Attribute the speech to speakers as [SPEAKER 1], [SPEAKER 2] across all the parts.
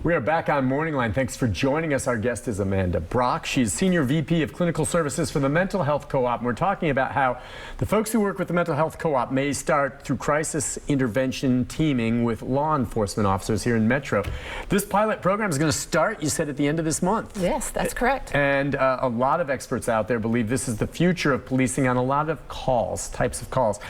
[SPEAKER 1] We are back on MorningLine. Thanks for joining us. Our guest is Amanda Bracht. She's Senior VP of Clinical Services for the Mental Health Co-op. And we're talking about how the folks who work with the Mental Health Co-op may start through crisis intervention teaming with law enforcement officers here in Metro. This pilot program is going to start, you said, at the end of this month.
[SPEAKER 2] Yes, that's correct.
[SPEAKER 1] And a lot of experts out there believe this is the future of policing on a lot of types of calls.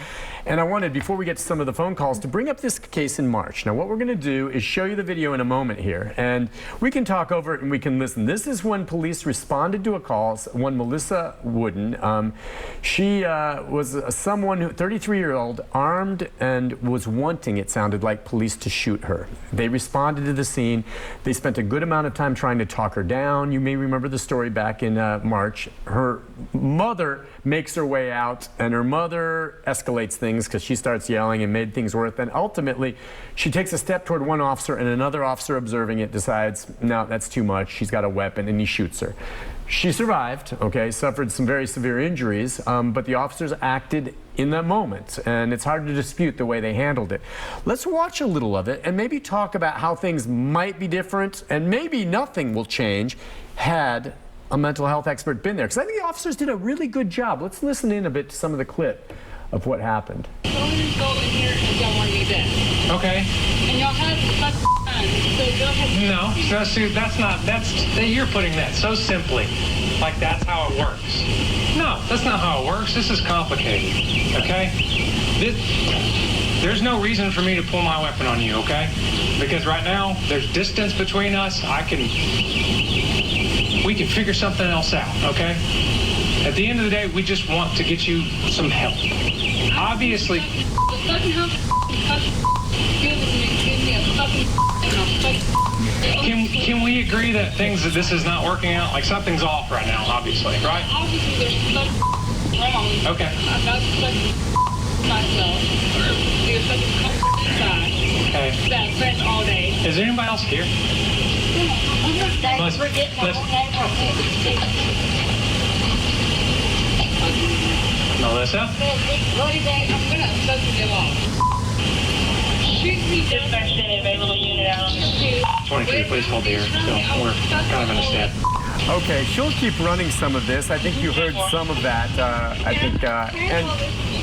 [SPEAKER 1] And I wanted, before we get to some of the phone calls, to bring up this case in March. Now, what we're going to do is show you the video in a moment here, and we can talk over it and we can listen. This is when police responded to a call, one Melissa Wooden. She was someone who, 33-year-old, armed and was wanting, it sounded like, police to shoot her. They responded to the scene. They spent a good amount of time trying to talk her down. You may remember the story back in March. Her mother makes her way out, and her mother escalates things because she starts yelling and made things worse. And ultimately, she takes a step toward one officer, and another officer observing it decides, no, that's too much. She's got a weapon, and he shoots her. She survived, okay, suffered some very severe injuries, but the officers acted in that moment, and it's hard to dispute the way they handled it. Let's watch a little of it and maybe talk about how things might be different, and maybe nothing will change had a mental health expert been there, because I think the officers did a really good job. Let's listen in a bit to some of the clip of what happened.
[SPEAKER 3] Go in here and y'all want me back.
[SPEAKER 4] Okay.
[SPEAKER 3] And y'all have fun, so go ahead.
[SPEAKER 4] You're putting that so simply, like that's how it works. No, that's not how it works. This is complicated, okay? There's no reason for me to pull my weapon on you, okay? Because right now, there's distance between us. We can figure something else out, okay? At the end of the day, we just want to get you some help. Obviously. Can we agree that this is not working out? Like something's off right now, obviously, right?
[SPEAKER 3] Obviously, there's something wrong.
[SPEAKER 4] Okay.
[SPEAKER 3] I'm not myself. There's something inside.
[SPEAKER 4] Okay.
[SPEAKER 3] That's all day.
[SPEAKER 4] Is there anybody else here? Melissa?
[SPEAKER 3] I'm gonna fucking get off. Shoot me down.
[SPEAKER 5] Available unit out.
[SPEAKER 4] 22, please hold here. So we're kind of in a step.
[SPEAKER 1] Okay, she'll keep running some of this. I think you heard some of that. And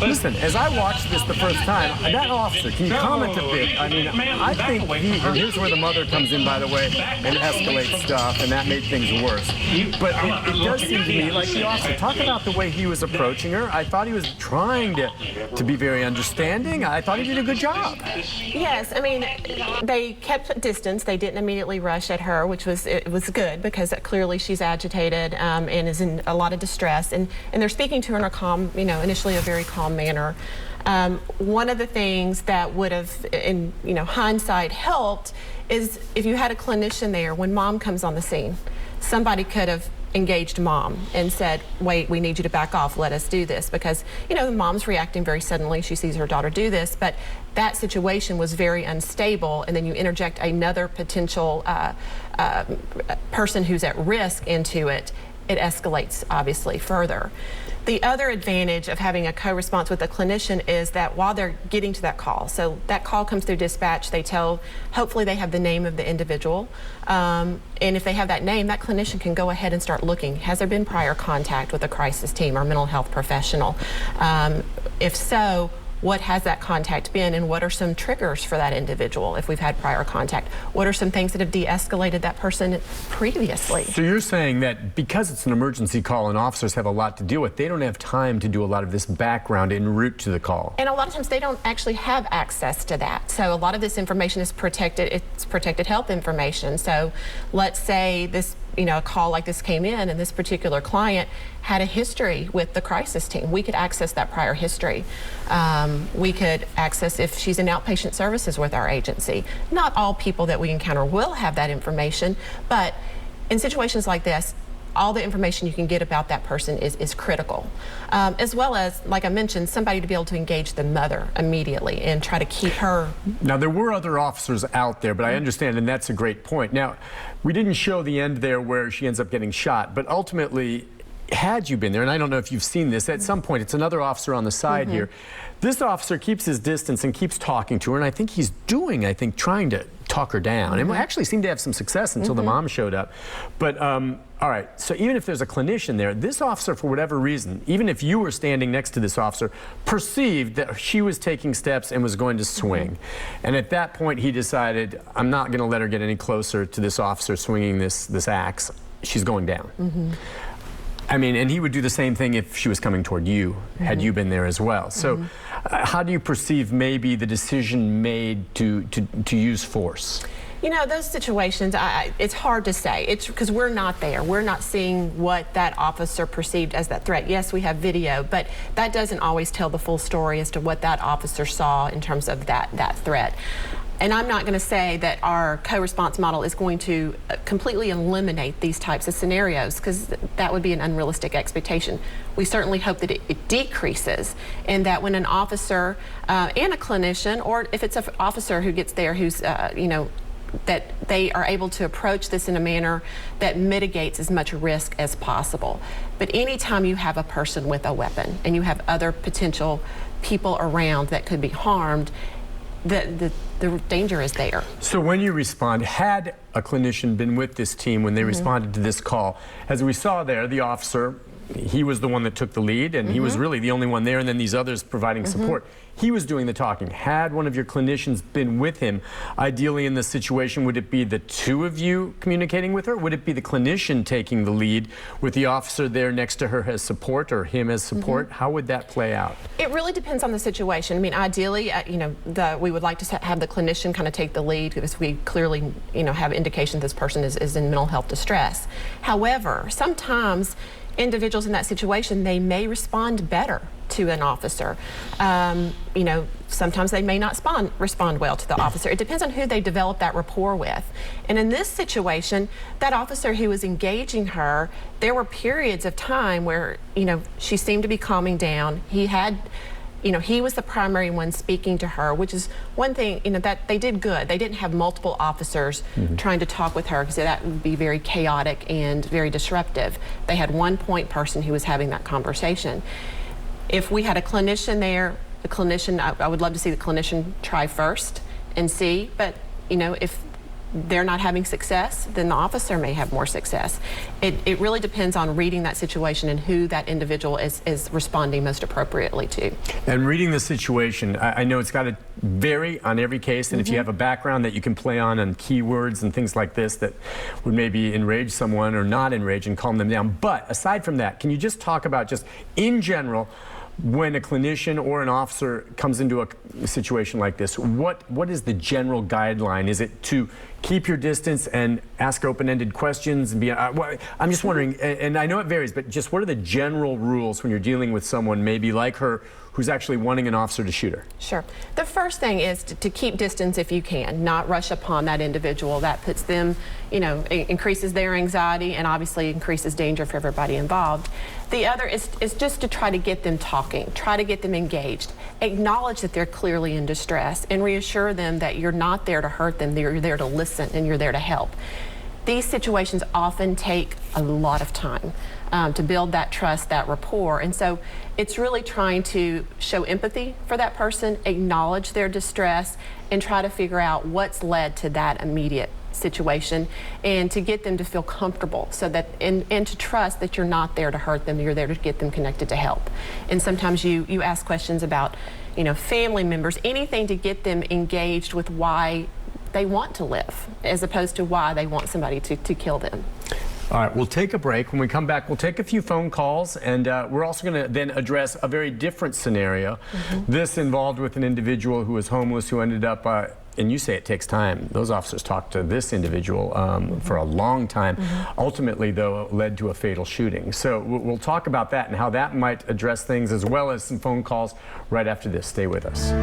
[SPEAKER 1] listen, as I watched this the first time, that officer, can you comment a bit? I mean, I think and here's where the mother comes in, by the way, and escalates stuff, and that made things worse. But it does seem to me like the officer, talk about the way he was approaching her. I thought he was trying to be very understanding. I thought he did a good job.
[SPEAKER 2] Yes, I mean, they kept distance. They didn't immediately rush at her, which was good, because clearly she's agitated and is in a lot of distress, and they're speaking to her in a calm, initially a very calm manner. One of the things that would have, in hindsight, helped is if you had a clinician there when mom comes on the scene. Somebody could have engaged mom and said, wait, we need you to back off, let us do this, because the mom's reacting very suddenly. She sees her daughter do this, but that situation was very unstable, and then you interject another potential person who's at risk into it, it escalates obviously further. The other advantage of having a co-response with a clinician is that while they're getting to that call, so that call comes through dispatch, hopefully they have the name of the individual, and if they have that name, that clinician can go ahead and start looking. Has there been prior contact with a crisis team or mental health professional? If so, what has that contact been, and what are some triggers for that individual if we've had prior contact? What are some things that have de-escalated that person previously?
[SPEAKER 1] So you're saying that because it's an emergency call and officers have a lot to deal with, they don't have time to do a lot of this background en route to the call?
[SPEAKER 2] And a lot of times they don't actually have access to that. So a lot of this information is protected. It's protected health information. So let's say this, a call like this came in, and this particular client had a history with the crisis team. We could access that prior history. We could access if she's in outpatient services with our agency. Not all people that we encounter will have that information, but in situations like this, all the information you can get about that person is critical. As well as, like I mentioned, somebody to be able to engage the mother immediately and try to keep her.
[SPEAKER 1] Now, there were other officers out there, but I understand, and that's a great point. Now, we didn't show the end there where she ends up getting shot, but ultimately, had you been there, and I don't know if you've seen this, at some point, it's another officer on the side here. This officer keeps his distance and keeps talking to her, and I think he's trying to talk her down. And we actually seemed to have some success until the mom showed up. But, all right, so even if there's a clinician there, this officer, for whatever reason, even if you were standing next to this officer, perceived that she was taking steps and was going to swing. And at that point, he decided, I'm not going to let her get any closer to this officer swinging this axe. She's going down. I mean, and he would do the same thing if she was coming toward you, had you been there as well. So how do you perceive maybe the decision made to use force?
[SPEAKER 2] You know, those situations, it's hard to say. It's because we're not there. We're not seeing what that officer perceived as that threat. Yes, we have video, but that doesn't always tell the full story as to what that officer saw in terms of that threat. And I'm not going to say that our co-response model is going to completely eliminate these types of scenarios, because that would be an unrealistic expectation. We certainly hope that it decreases, and that when an officer and a clinician, or if it's an officer who gets there who's, you know, that they are able to approach this in a manner that mitigates as much risk as possible. But anytime you have a person with a weapon and you have other potential people around that could be harmed, the danger is there.
[SPEAKER 1] So when you respond, had a clinician been with this team when they responded to this call, as we saw there, the officer, he was the one that took the lead, and he was really the only one there, and then these others providing support. He was doing the talking. Had one of your clinicians been with him, ideally in this situation, would it be the two of you communicating with her? Would it be the clinician taking the lead with the officer there next to her as support, or him as support? How would that play out?
[SPEAKER 2] It really depends on the situation. I mean, ideally, you know, we would like to have the clinician kind of take the lead, because we clearly, you know, have indication this person is in mental health distress. However, sometimes individuals in that situation, they may respond better to an officer. You know, sometimes they may not respond well to the officer. It depends on who they develop that rapport with. And in this situation, that officer who was engaging her, there were periods of time where, you know, she seemed to be calming down. You know, he was the primary one speaking to her, which is one thing, you know, that they did good. They didn't have multiple officers trying to talk with her, because that would be very chaotic and very disruptive. They had one point person who was having that conversation. If we had a clinician there, the clinician, I would love to see the clinician try first and see, but, you know, if they're not having success, then the officer may have more success. It really depends on reading that situation and who that individual is responding most appropriately to.
[SPEAKER 1] And reading the situation, I know it's got to vary on every case, and if you have a background that you can play on keywords and things like this that would maybe enrage someone or not enrage and calm them down. But aside from that, can you just talk about, just in general, when a clinician or an officer comes into a situation like this, what is the general guideline? Is it to keep your distance and ask open-ended questions? And I'm just wondering, and I know it varies, but just what are the general rules when you're dealing with someone maybe like her who's actually wanting an officer to shoot her?
[SPEAKER 2] Sure. The first thing is to keep distance if you can, not rush upon that individual. That puts them, you know, increases their anxiety and obviously increases danger for everybody involved. The other is just to try to get them talking, try to get them engaged, acknowledge that they're clearly in distress, and reassure them that you're not there to hurt them, you're there to listen and you're there to help. These situations often take a lot of time to build that trust, that rapport, and so it's really trying to show empathy for that person, acknowledge their distress, and try to figure out what's led to that immediate situation, and to get them to feel comfortable, so that and to trust that you're not there to hurt them, you're there to get them connected to help. And sometimes you ask questions about, you know, family members, anything to get them engaged with why they want to live, as opposed to why they want somebody to kill them.
[SPEAKER 1] All right, we'll take a break. When we come back, we'll take a few phone calls, and we're also going to then address a very different scenario. This involved with an individual who was homeless, who ended up, and you say it takes time. Those officers talked to this individual for a long time. Ultimately, though, led to a fatal shooting. So we'll talk about that and how that might address things, as well as some phone calls right after this. Stay with us.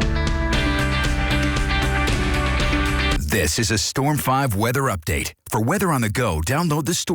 [SPEAKER 6] This is a Storm 5 weather update. For weather on the go, download the Storm